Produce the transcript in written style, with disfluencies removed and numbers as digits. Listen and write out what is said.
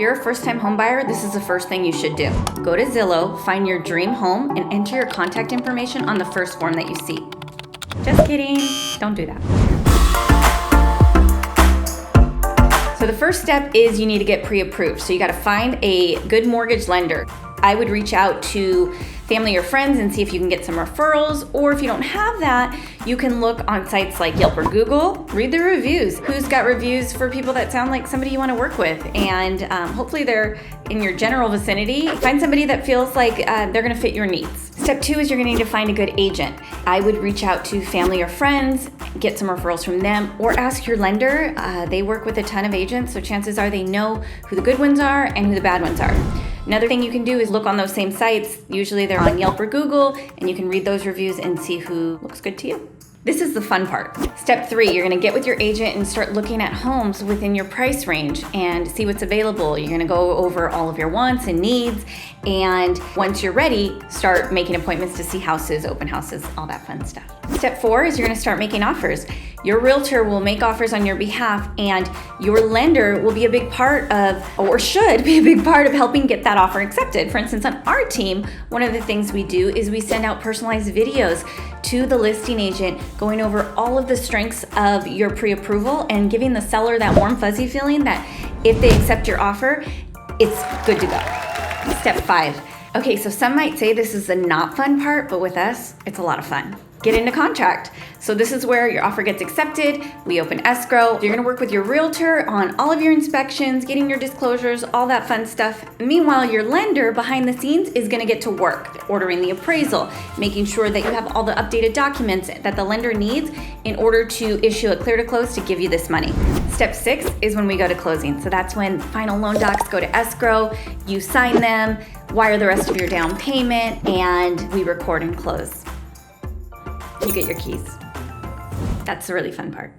you're a first-time home buyer, this is the first thing you should do. Go to Zillow, find your dream home, and enter your contact information on the first form that you see. Just kidding, don't do that. So the first step is you need to get pre-approved. So you gotta find a good mortgage lender. I would reach out to family or friends and see if you can get some referrals, or if you don't have that, you can look on sites like Yelp or Google, read the reviews. Who's got reviews for people that sound like somebody you wanna work with? And hopefully they're in your general vicinity. Find somebody that feels like they're gonna fit your needs. Step 2 is you're gonna need to find a good agent. I would reach out to family or friends, get some referrals from them, or ask your lender. They work with a ton of agents, so chances are they know who the good ones are and who the bad ones are. Another thing you can do is look on those same sites. Usually they're on Yelp or Google, and you can read those reviews and see who looks good to you. This is the fun part. Step 3, you're gonna get with your agent and start looking at homes within your price range and see what's available. You're gonna go over all of your wants and needs, and once you're ready, start making appointments to see houses, open houses, all that fun stuff. Step 4 is you're gonna start making offers. Your realtor will make offers on your behalf, and your lender will be a big part of, or should be a big part of, helping get that offer accepted. For instance, on our team, one of the things we do is we send out personalized videos to the listing agent, going over all of the strengths of your pre-approval and giving the seller that warm fuzzy feeling that if they accept your offer, it's good to go. Step 5. Okay, so some might say this is the not fun part, but with us, it's a lot of fun. Get into contract. So this is where your offer gets accepted. We open escrow. You're gonna work with your realtor on all of your inspections, getting your disclosures, all that fun stuff. Meanwhile, your lender behind the scenes is gonna get to work, ordering the appraisal, making sure that you have all the updated documents that the lender needs in order to issue a clear to close to give you this money. Step 6 is when we go to closing. So that's when final loan docs go to escrow, you sign them, wire the rest of your down payment, and we record and close. You get your keys. That's the really fun part.